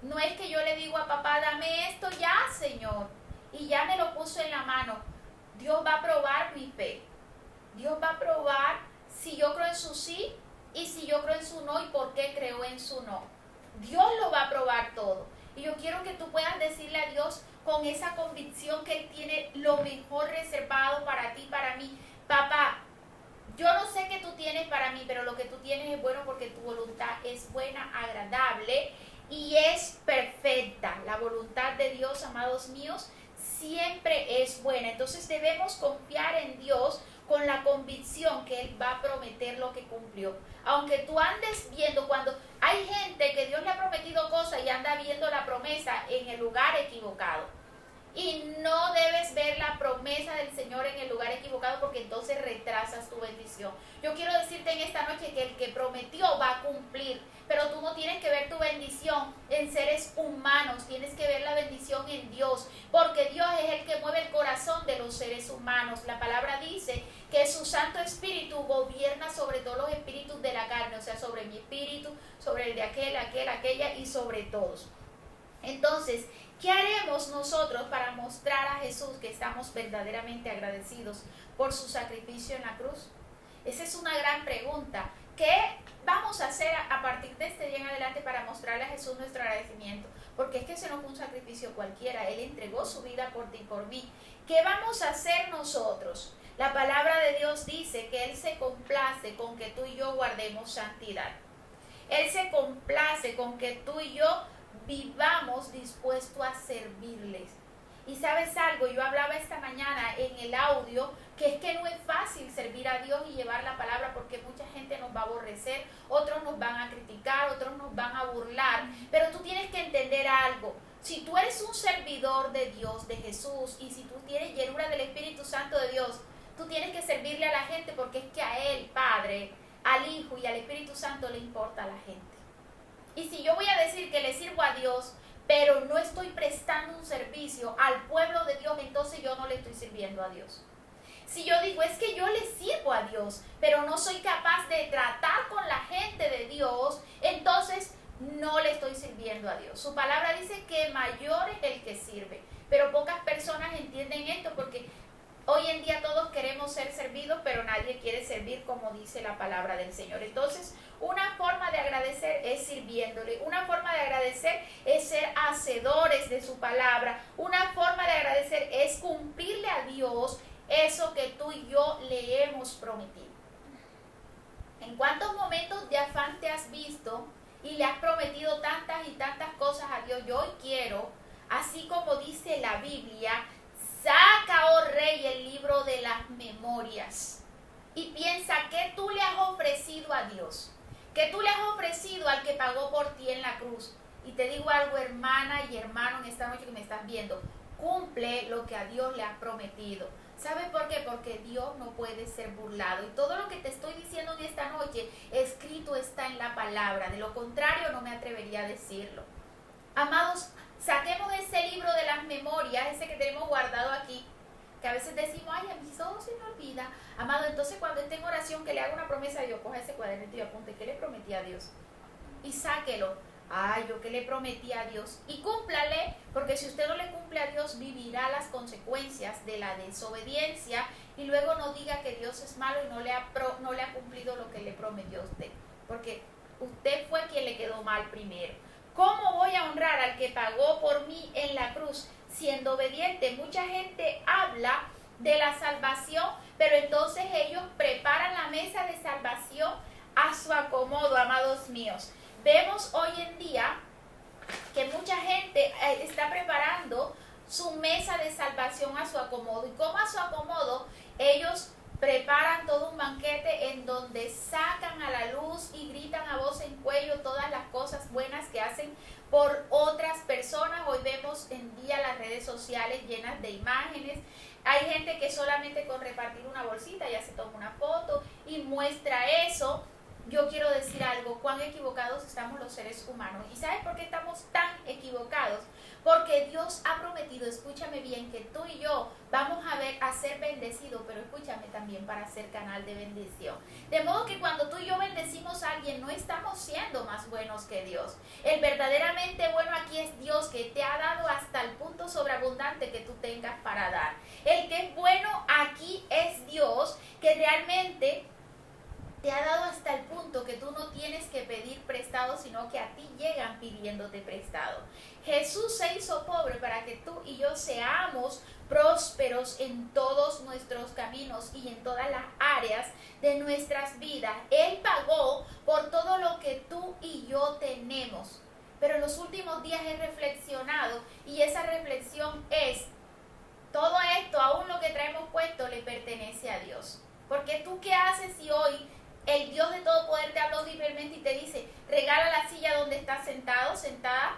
No es que yo le digo a papá, dame esto ya, Señor, y ya me lo puso en la mano. Dios va a probar mi fe. Dios va a probar si yo creo en su sí y si yo creo en su no y por qué creo en su no. Dios lo va a probar todo. Y yo quiero que tú puedas decirle a Dios con esa convicción que Él tiene lo mejor reservado para ti, para mí. Papá, yo no sé qué tú tienes para mí, pero lo que tú tienes es bueno porque tu voluntad es buena, agradable y es perfecta. La voluntad de Dios, amados míos, siempre es buena. Entonces debemos confiar en Dios con la convicción que Él va a prometer lo que cumplió. Aunque tú andes viendo, cuando hay gente que Dios le ha prometido cosas y anda viendo la promesa en el lugar equivocado. Y no debes ver la promesa del Señor en el lugar equivocado porque entonces retrasas tu bendición. Yo quiero decirte en esta noche que el que prometió va a cumplir, pero tú no tienes que ver tu bendición en seres humanos, tienes que ver la bendición en Dios, porque Dios es el que mueve el corazón de los seres humanos. La palabra dice que su Santo Espíritu gobierna sobre todos los espíritus de la carne, o sea, sobre mi espíritu, sobre el de aquella y sobre todos. Entonces, ¿qué haremos nosotros para mostrar a Jesús que estamos verdaderamente agradecidos por su sacrificio en la cruz? Esa es una gran pregunta. ¿Qué vamos a hacer a partir de este día en adelante para mostrarle a Jesús nuestro agradecimiento? Porque es que ese no fue un sacrificio cualquiera. Él entregó su vida por ti y por mí. ¿Qué vamos a hacer nosotros? La palabra de Dios dice que Él se complace con que tú y yo guardemos santidad. Él se complace con que tú y yo vivamos dispuestos a servirles. Y sabes algo, yo hablaba esta mañana en el audio que es que no es fácil servir a Dios y llevar la palabra porque mucha gente nos va a aborrecer, otros nos van a criticar, otros nos van a burlar, pero tú tienes que entender algo. Si tú eres un servidor de Dios, de Jesús, y si tú tienes llenura del Espíritu Santo de Dios, tú tienes que servirle a la gente porque es que a Él, Padre, al Hijo y al Espíritu Santo le importa a la gente. Y si yo voy a decir que le sirvo a Dios, pero no estoy prestando un servicio al pueblo de Dios, entonces yo no le estoy sirviendo a Dios. Si yo digo, es que yo le sirvo a Dios, pero no soy capaz de tratar con la gente de Dios, entonces no le estoy sirviendo a Dios. Su palabra dice que mayor es el que sirve, pero pocas personas entienden esto porque hoy en día todos queremos ser servidos, pero nadie quiere servir como dice la palabra del Señor. Entonces, una forma de agradecer es sirviéndole. Una forma de agradecer es ser hacedores de su palabra. Una forma de agradecer es cumplirle a Dios eso que tú y yo le hemos prometido. ¿En cuántos momentos de afán te has visto y le has prometido tantas y tantas cosas a Dios? Yo hoy quiero, así como dice la Biblia, saca, oh Rey, el libro de las memorias y piensa qué tú le has ofrecido a Dios, qué tú le has ofrecido al que pagó por ti en la cruz. Y te digo algo, hermana y hermano, en esta noche que me estás viendo, cumple lo que a Dios le ha prometido. ¿Sabe por qué? Porque Dios no puede ser burlado. Y todo lo que te estoy diciendo en esta noche, escrito está en la palabra. De lo contrario, no me atrevería a decirlo. Amados, saquemos ese libro de las memorias, ese que tenemos guardado aquí, que a veces decimos, ay, a mí todo se me olvida. Amado, entonces cuando esté en oración, que le haga una promesa a Dios, coja ese cuadernito y apunte, ¿qué le prometí a Dios? Y sáquelo. Ay, yo que le prometí a Dios. Y cúmplale, porque si usted no le cumple a Dios, vivirá las consecuencias de la desobediencia. Y luego no diga que Dios es malo y no le ha cumplido lo que le prometió a usted. Porque usted fue quien le quedó mal primero. ¿Cómo voy a honrar al que pagó por mí en la cruz siendo obediente? Mucha gente habla de la salvación, pero entonces ellos preparan la mesa de salvación a su acomodo, amados míos. Vemos hoy en día que mucha gente está preparando su mesa de salvación a su acomodo. ¿Y cómo a su acomodo? Ellos preparan todo un banquete en donde sacan a la luz y gritan a voz en cuello todas las cosas buenas que hacen por otras personas. Hoy vemos en día las redes sociales llenas de imágenes. Hay gente que solamente con repartir una bolsita ya se toma una foto y muestra eso. Yo quiero decir algo, cuán equivocados estamos los seres humanos. ¿Y sabes por qué estamos tan equivocados? Porque Dios ha prometido, escúchame bien, que tú y yo vamos a ser bendecidos, pero escúchame también para ser canal de bendición. De modo que cuando tú y yo bendecimos a alguien, no estamos siendo más buenos que Dios. El verdaderamente bueno aquí es Dios, que te ha dado hasta el punto sobreabundante que tú tengas para dar. El que es bueno aquí es Dios, que realmente te ha dado hasta el punto que tú no tienes que pedir prestado, sino que a ti llegan pidiéndote prestado. Jesús se hizo pobre para que tú y yo seamos prósperos en todos nuestros caminos y en todas las áreas de nuestras vidas. Él pagó por todo lo que tú y yo tenemos. Pero en los últimos días he reflexionado y esa reflexión es, todo esto, aún lo que traemos puesto, le pertenece a Dios. Porque tú, ¿qué haces si hoy el Dios de todo poder te habló audiblemente y te dice, regala la silla donde estás sentado, sentada,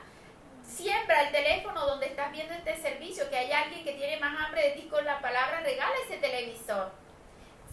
siembra el teléfono donde estás viendo este servicio, que hay alguien que tiene más hambre de ti con la palabra, regala ese televisor,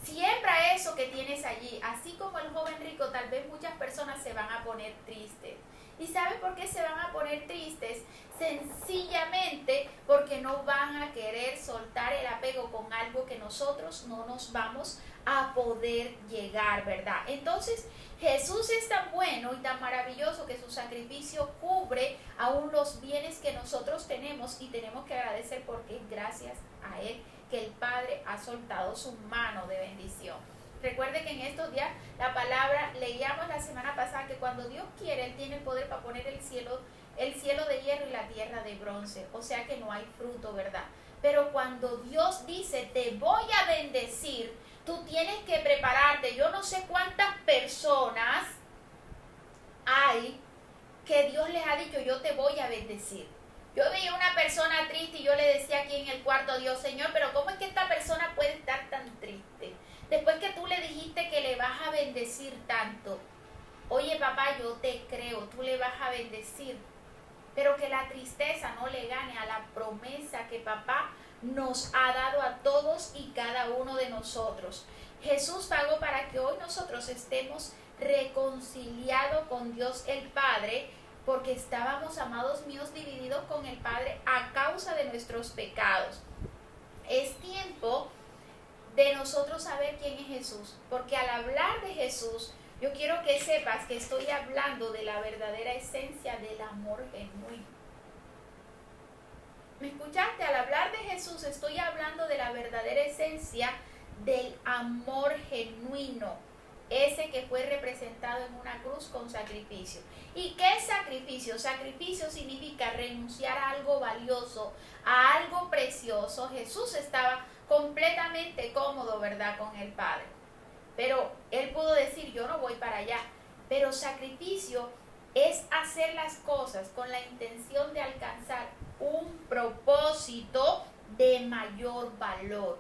siembra eso que tienes allí? Así como el joven rico, tal vez muchas personas se van a poner tristes. ¿Y saben por qué se van a poner tristes? Sencillamente porque no van a querer soltar el apego con algo que nosotros no nos vamos a poder llegar, ¿verdad? Entonces, Jesús es tan bueno y tan maravilloso que su sacrificio cubre aún los bienes que nosotros tenemos, y tenemos que agradecer porque es gracias a Él que el Padre ha soltado su mano de bendición. Recuerde que en estos días la palabra, leíamos la semana pasada que cuando Dios quiere, Él tiene el poder para poner el cielo de hierro y la tierra de bronce. O sea que no hay fruto, ¿verdad? Pero cuando Dios dice, te voy a bendecir, tú tienes que prepararte. Yo no sé cuántas personas hay que Dios les ha dicho, yo te voy a bendecir. Yo veía una persona triste y yo le decía aquí en el cuarto, Dios, Señor, pero ¿cómo es que esta persona puede estar tan triste? Después que tú le dijiste que le vas a bendecir tanto. Oye, papá, yo te creo, tú le vas a bendecir. Pero que la tristeza no le gane a la promesa que papá nos ha dado a todos y cada uno de nosotros. Jesús pagó para que hoy nosotros estemos reconciliados con Dios el Padre, porque estábamos, amados míos, divididos con el Padre a causa de nuestros pecados. Es tiempo de nosotros saber quién es Jesús, porque al hablar de Jesús, yo quiero que sepas que estoy hablando de la verdadera esencia del amor genuino. ¿Me escuchaste? Al hablar de Jesús estoy hablando de la verdadera esencia del amor genuino, ese que fue representado en una cruz con sacrificio. ¿Y qué es sacrificio? Sacrificio significa renunciar a algo valioso, a algo precioso. Jesús estaba completamente cómodo, ¿verdad?, con el Padre. Pero Él pudo decir, yo no voy para allá. Pero sacrificio es hacer las cosas con la intención de alcanzar un propósito de mayor valor.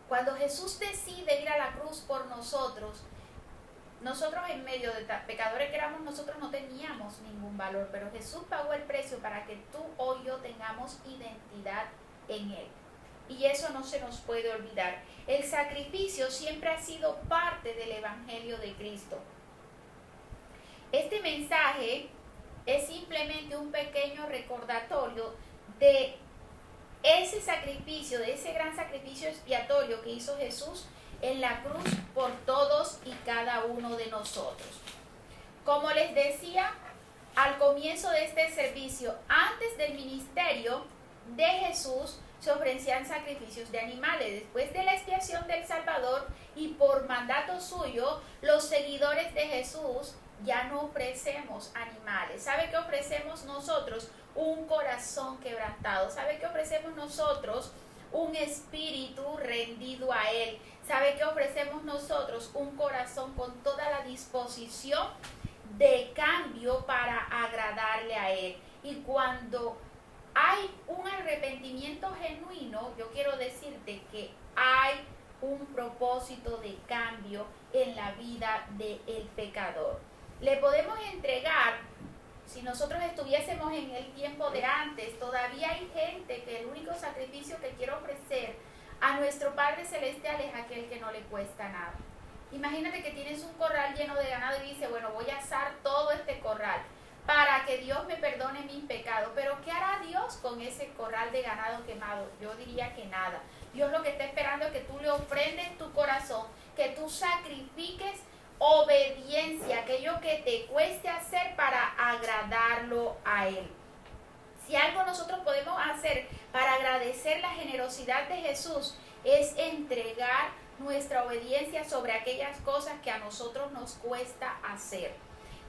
Cuando Jesús decide ir a la cruz por nosotros en medio de pecadores que éramos, nosotros no teníamos ningún valor, pero Jesús pagó el precio para que tú o yo tengamos identidad en Él. Y eso no se nos puede olvidar. El sacrificio siempre ha sido parte del Evangelio de Cristo. Este mensaje es simplemente un pequeño recordatorio de ese sacrificio, de ese gran sacrificio expiatorio que hizo Jesús en la cruz por todos y cada uno de nosotros. Como les decía al comienzo de este servicio, antes del ministerio de Jesús se ofrecían sacrificios de animales. Después de la expiación del Salvador y por mandato suyo, los seguidores de Jesús ya no ofrecemos animales. ¿Sabe qué ofrecemos nosotros? Un corazón quebrantado. ¿Sabe qué ofrecemos nosotros? Un espíritu rendido a Él. ¿Sabe qué ofrecemos nosotros? Un corazón con toda la disposición de cambio para agradarle a Él. Y cuando hay un arrepentimiento genuino, yo quiero decirte que hay un propósito de cambio en la vida del pecador. Le podemos entregar, si nosotros estuviésemos en el tiempo de antes, todavía hay gente que el único sacrificio que quiere ofrecer a nuestro Padre Celestial es aquel que no le cuesta nada. Imagínate que tienes un corral lleno de ganado y dices, bueno, voy a asar todo este corral para que Dios me perdone mis pecados. Pero ¿qué hará Dios con ese corral de ganado quemado? Yo diría que nada. Dios lo que está esperando es que tú le ofrendes tu corazón, que tú sacrifiques obediencia, aquello que te cueste hacer para agradarlo a Él. Si algo nosotros podemos hacer para agradecer la generosidad de Jesús es entregar nuestra obediencia sobre aquellas cosas que a nosotros nos cuesta hacer.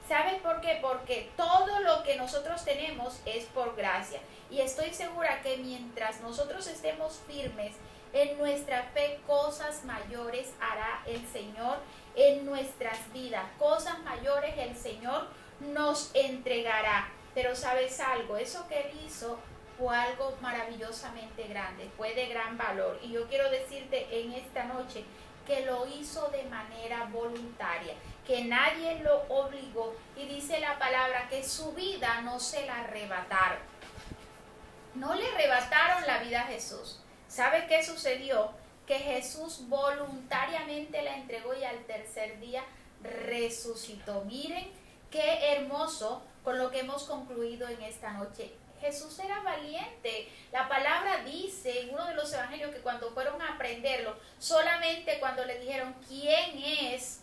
¿Sabes por qué? Porque todo lo que nosotros tenemos es por gracia. Y estoy segura que mientras nosotros estemos firmes en nuestra fe, cosas mayores hará el Señor en nuestras vidas. Cosas mayores el Señor nos entregará. Pero ¿sabes algo? Eso que Él hizo fue algo maravillosamente grande, fue de gran valor. Y yo quiero decirte en esta noche que lo hizo de manera voluntaria, que nadie lo obligó. Y dice la palabra que su vida no se la arrebataron. No le arrebataron la vida a Jesús. ¿Sabe qué sucedió? Que Jesús voluntariamente la entregó y al tercer día resucitó. Miren qué hermoso con lo que hemos concluido en esta noche. Jesús era valiente. La palabra dice en uno de los evangelios que cuando fueron a aprenderlo, solamente cuando le dijeron ¿quién es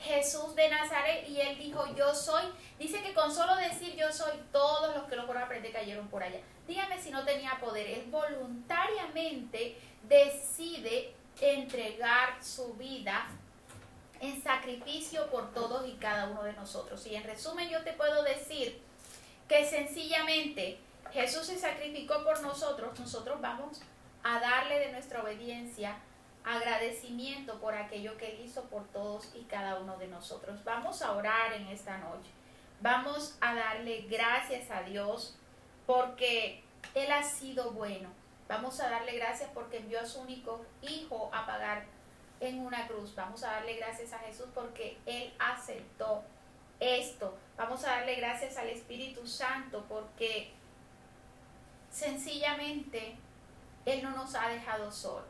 Jesús de Nazaret? Y él dijo yo soy. Dice que con solo decir yo soy, todos los que lo fueron a aprender cayeron por allá. Dígame si no tenía poder. Él voluntariamente decide entregar su vida en sacrificio por todos y cada uno de nosotros. Y en resumen yo te puedo decir que sencillamente Jesús se sacrificó por nosotros. Nosotros vamos a darle de nuestra obediencia agradecimiento por aquello que Él hizo por todos y cada uno de nosotros. Vamos a orar en esta noche. Vamos a darle gracias a Dios porque Él ha sido bueno. Vamos a darle gracias porque envió a su único Hijo a pagar en una cruz. Vamos a darle gracias a Jesús porque Él aceptó esto. Vamos a darle gracias al Espíritu Santo porque sencillamente Él no nos ha dejado solos.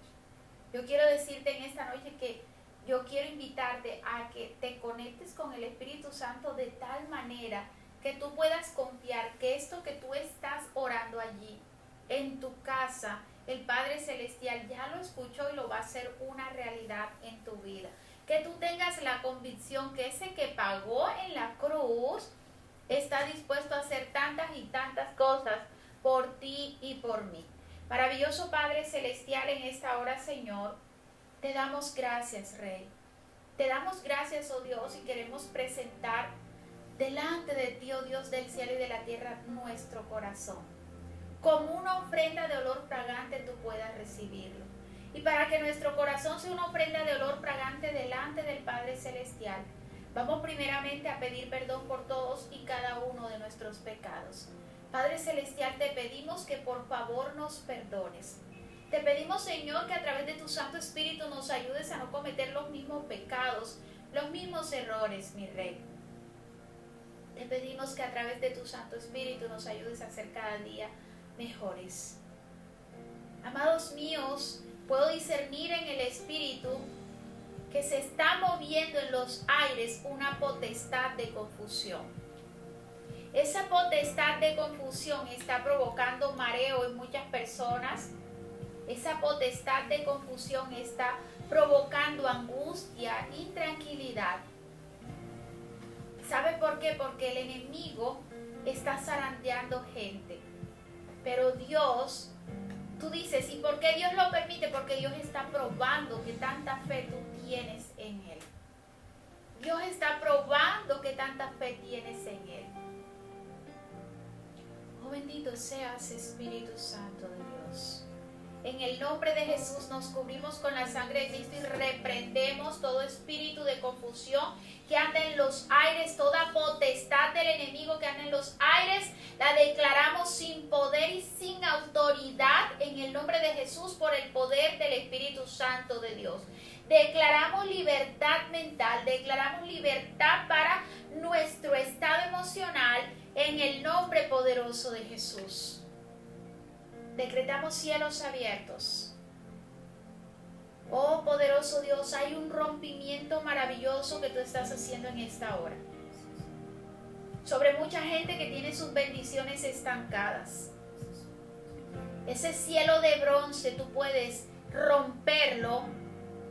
Yo quiero decirte en esta noche que yo quiero invitarte a que te conectes con el Espíritu Santo de tal manera que tú puedas confiar que esto que tú estás orando allí en tu casa, el Padre Celestial ya lo escuchó y lo va a hacer una realidad en tu vida. Que tú tengas la convicción que ese que pagó en la cruz está dispuesto a hacer tantas y tantas cosas por ti y por mí. Maravilloso Padre Celestial, en esta hora, Señor, te damos gracias, Rey. Te damos gracias, oh Dios, y queremos presentar delante de ti, oh Dios del cielo y de la tierra, nuestro corazón. Como una ofrenda de olor fragante tú puedas recibirlo. Y para que nuestro corazón sea una ofrenda de olor fragante delante del Padre Celestial, vamos primeramente a pedir perdón por todos y cada uno de nuestros pecados. Padre Celestial, te pedimos que por favor nos perdones. Te pedimos, Señor, que a través de tu Santo Espíritu nos ayudes a no cometer los mismos pecados, los mismos errores, mi Rey. Te pedimos que a través de tu Santo Espíritu nos ayudes a ser cada día mejores. Amados míos, puedo discernir en el espíritu que se está moviendo en los aires una potestad de confusión. Esa potestad de confusión está provocando mareo en muchas personas. Esa potestad de confusión está provocando angustia, intranquilidad. ¿Sabe por qué? Porque el enemigo está zarandeando gente. Pero Dios, tú dices, ¿y por qué Dios lo permite? Porque Dios está probando que tanta fe tú tienes en Él. Dios está probando que tanta fe tienes en Él. Oh, bendito seas, Espíritu Santo de Dios. En el nombre de Jesús nos cubrimos con la sangre de Cristo y reprendemos todo espíritu de confusión que anda en los aires, toda potestad del enemigo que anda en los aires, la declaramos sin poder y sin autoridad en el nombre de Jesús por el poder del Espíritu Santo de Dios. Declaramos libertad mental, declaramos libertad para nuestro estado emocional en el nombre poderoso de Jesús. Decretamos cielos abiertos. Oh poderoso Dios, hay un rompimiento maravilloso que tú estás haciendo en esta hora. Sobre mucha gente que tiene sus bendiciones estancadas. Ese cielo de bronce tú puedes romperlo,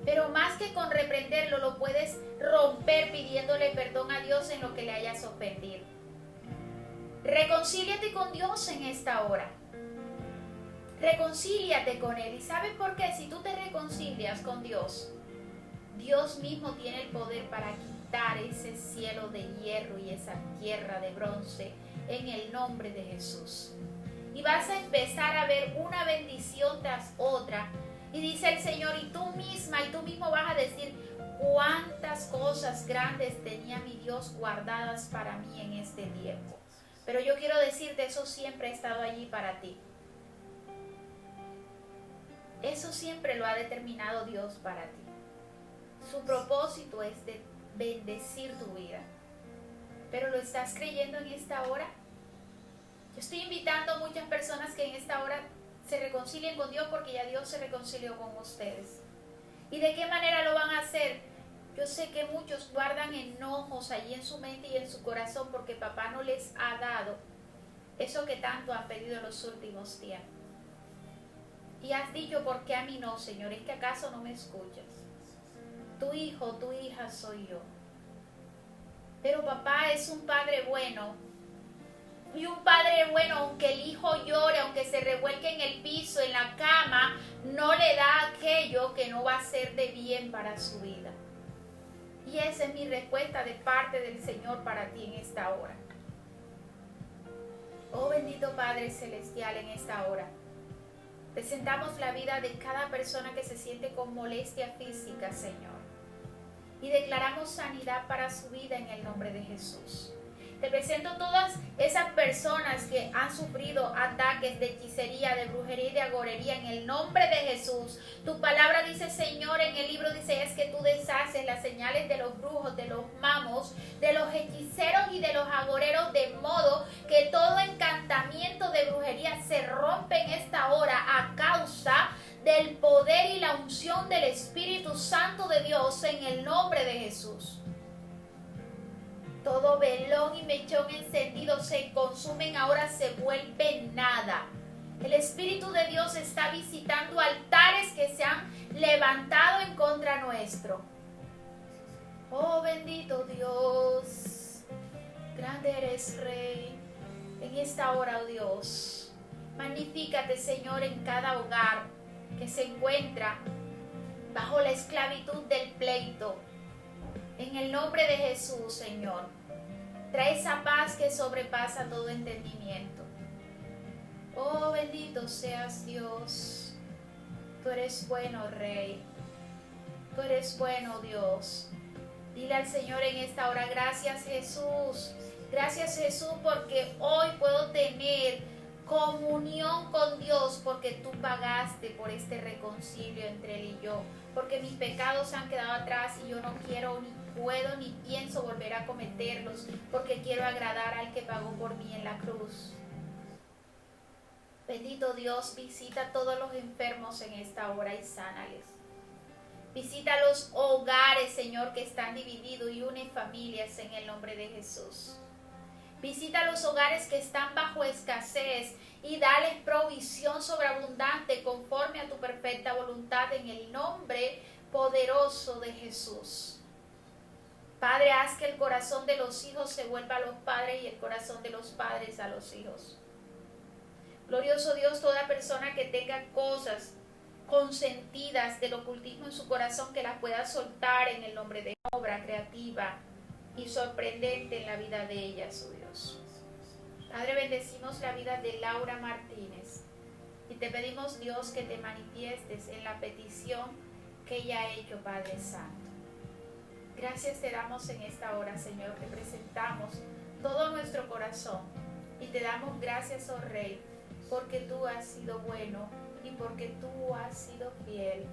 pero más que con reprenderlo, lo puedes romper pidiéndole perdón a Dios en lo que le hayas ofendido. Reconcíliate con Dios en esta hora. Reconcíliate con Él. ¿Y sabes por qué? Si tú te reconcilias con Dios, Dios mismo tiene el poder para quitar ese cielo de hierro y esa tierra de bronce en el nombre de Jesús. Y vas a empezar a ver una bendición tras otra. Y dice el Señor, y tú misma y tú mismo vas a decir, cuántas cosas grandes tenía mi Dios guardadas para mí en este tiempo. Pero yo quiero decirte, eso siempre ha estado allí para ti. Eso siempre lo ha determinado Dios para ti. Su propósito es de bendecir tu vida. ¿Pero lo estás creyendo en esta hora? Yo estoy invitando a muchas personas que en esta hora se reconcilien con Dios porque ya Dios se reconcilió con ustedes. ¿Y de qué manera lo van a hacer? Yo sé que muchos guardan enojos allí en su mente y en su corazón porque papá no les ha dado eso que tanto han pedido en los últimos tiempos. Y has dicho, ¿por qué a mí no, Señor? ¿Es que acaso no me escuchas? Tu hijo, tu hija soy yo. Pero papá es un padre bueno. Y un padre bueno, aunque el hijo llore, aunque se revuelque en el piso, en la cama, no le da aquello que no va a ser de bien para su vida. Y esa es mi respuesta de parte del Señor para ti en esta hora. Oh bendito Padre Celestial, en esta hora presentamos la vida de cada persona que se siente con molestia física, Señor. Y declaramos sanidad para su vida en el nombre de Jesús. Te presento todas esas personas que han sufrido ataques de hechicería, de brujería y de agorería en el nombre de Jesús. Tu palabra dice, Señor, en el libro dice, es que tú deshaces las señales de los brujos, de los mamos, de los hechiceros y de los agoreros, de modo que todo encantamiento de brujería se rompe en esta hora a causa del poder y la unción del Espíritu Santo de Dios en el nombre de Jesús. Todo velón y mechón encendido se consumen, ahora se vuelve nada. El Espíritu de Dios está visitando altares que se han levantado en contra nuestro. Oh bendito Dios, grande eres Rey. En esta hora, oh Dios, magnifícate, Señor, en cada hogar que se encuentra bajo la esclavitud del pleito. En el nombre de Jesús, Señor, trae esa paz que sobrepasa todo entendimiento. Oh, bendito seas Dios. Tú eres bueno, Rey. Tú eres bueno, Dios. Dile al Señor en esta hora, gracias Jesús. Gracias Jesús porque hoy puedo tener comunión con Dios porque tú pagaste por este reconcilio entre Él y yo. Porque mis pecados han quedado atrás y yo no quiero ni puedo ni pienso volver a cometerlos porque quiero agradar al que pagó por mí en la cruz. Bendito Dios, visita a todos los enfermos en esta hora y sánales. Visita los hogares, Señor, que están divididos y une familias en el nombre de Jesús. Visita los hogares que están bajo escasez y dales provisión sobreabundante conforme a tu perfecta voluntad en el nombre poderoso de Jesús. Padre, haz que el corazón de los hijos se vuelva a los padres y el corazón de los padres a los hijos. Glorioso Dios, toda persona que tenga cosas consentidas del ocultismo en su corazón, que las pueda soltar en el nombre de obra creativa y sorprendente en la vida de ellas, oh Dios. Padre, bendecimos la vida de Laura Martínez y te pedimos, Dios, que te manifiestes en la petición que ella ha hecho, Padre Santo. Gracias te damos en esta hora, Señor, te presentamos todo nuestro corazón y te damos gracias, oh Rey, porque tú has sido bueno y porque tú has sido fiel.